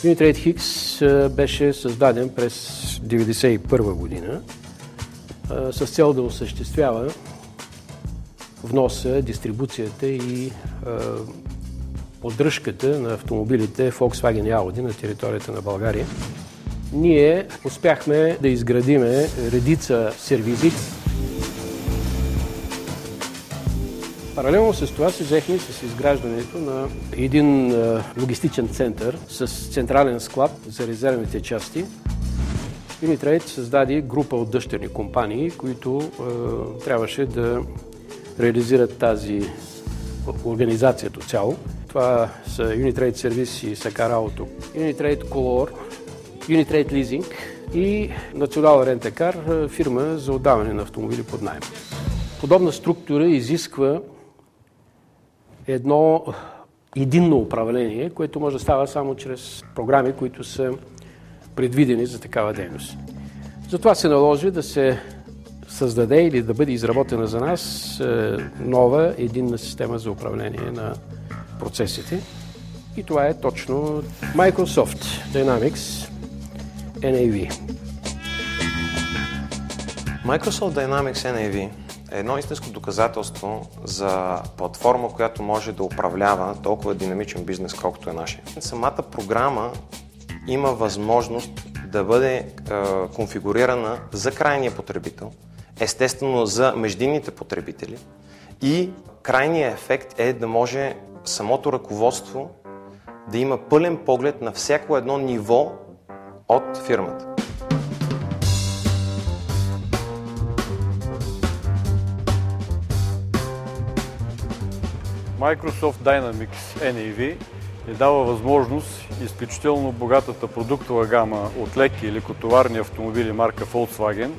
Unitrade X беше създаден през 1991 година с цел да осъществява вноса, дистрибуцията и поддръжката на автомобилите Volkswagen и Audi на територията на България. Ние успяхме да изградиме редица сервизи. Паралелно с това се взехме с изграждането на един логистичен център с централен склад за резервните части. Unitrade създаде група от дъщерни компании, които трябваше да реализират тази организацията цяло. Това са Unitrade Service и Sakar Auto, Unitrade Color, Unitrade Leasing и National Rent-A-Car, фирма за отдаване на автомобили под наем. Подобна структура изисква едно единно управление, което може да става само чрез програми, които са предвидени за такава дейност. Затова се наложи да се създаде или да бъде изработена за нас нова единна система за управление на процесите. И това е точно Microsoft Dynamics NAV. Microsoft Dynamics NAV е едно истинско доказателство за платформа, която може да управлява толкова динамичен бизнес, колкото е нашия. Самата програма има възможност да бъде конфигурирана за крайния потребител, естествено за междинните потребители, и крайният ефект е да може самото ръководство да има пълен поглед на всяко едно ниво от фирмата. Microsoft Dynamics NAV ни дава възможност изключително богатата продуктова гама от леки и лекотоварни автомобили марка Volkswagen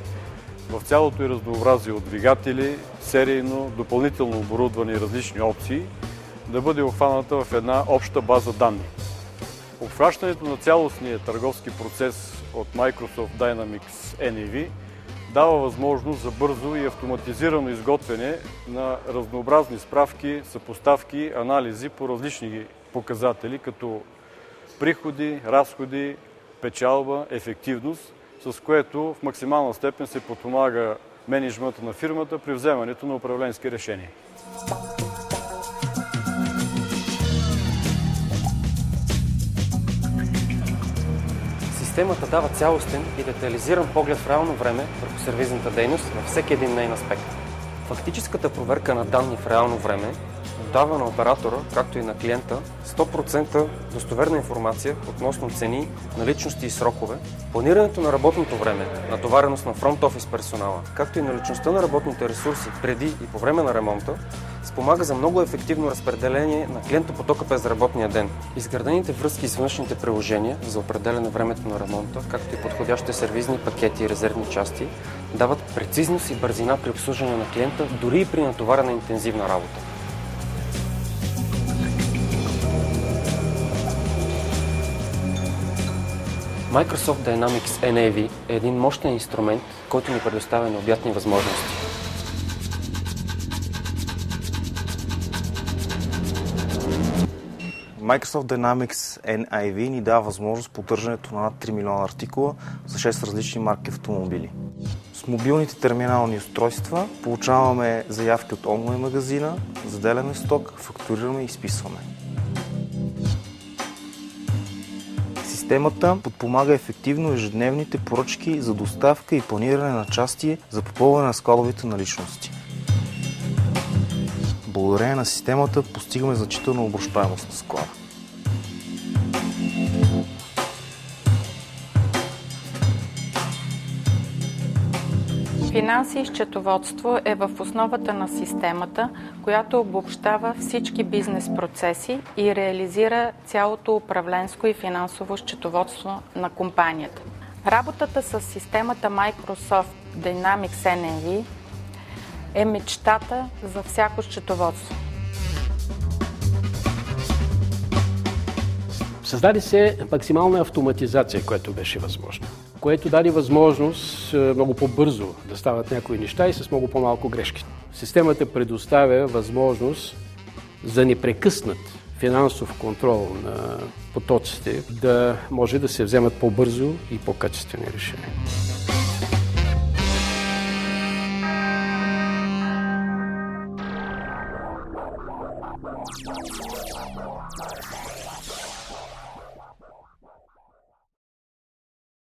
в цялото и разнообразие от двигатели, серийно, допълнително оборудвани и различни опции да бъде обхваната в една обща база данни. Обхващането на цялостния търговски процес от Microsoft Dynamics NAV дава възможност за бързо и автоматизирано изготвяне на разнообразни справки, съпоставки, анализи по различни показатели, като приходи, разходи, печалба, ефективност, с което в максимална степен се подпомага мениджмънта на фирмата при вземането на управленски решения. Системата дава цялостен и детайлизиран поглед в реално време върху сервизната дейност във всеки един нейн аспект. Фактическата проверка на данни в реално време дава на оператора, както и на клиента, 100% достоверна информация относно цени, наличности и срокове, планирането на работното време, натовареност на фронт-офис персонала, както и наличността на работните ресурси преди и по време на ремонта, спомага за много ефективно разпределение на клиентопотока през работния ден. Изградените връзки с външните приложения за определяне времето на ремонта, както и подходящите сервизни пакети и резервни части, дават прецизност и бързина при обслужване на клиента, дори и при натоварена интензивна работа. Microsoft Dynamics NAV е един мощен инструмент, който ни предоставя необятни възможности. Microsoft Dynamics NAV ни дава възможност поддържането на над 3 милиона артикула за 6 различни марки автомобили. С мобилните терминални устройства получаваме заявки от онлайн магазина, заделяме сток, фактурираме и изписваме. Системата подпомага ефективно ежедневните поръчки за доставка и планиране на части за попълване на складовите наличности. Благодарение на системата постигаме значителна обращаемост на склада. Финанси и счетоводство е в основата на системата, която обобщава всички бизнес процеси и реализира цялото управленско и финансово счетоводство на компанията. Работата с системата Microsoft Dynamics NAV е мечтата за всяко счетоводство. Създаде се максимална автоматизация, която беше възможна, което даде възможност много по-бързо да стават някои неща и с много по-малко грешки. Системата предоставя възможност за непрекъснат финансов контрол на потоците, да може да се вземат по-бързо и по-качествени решения.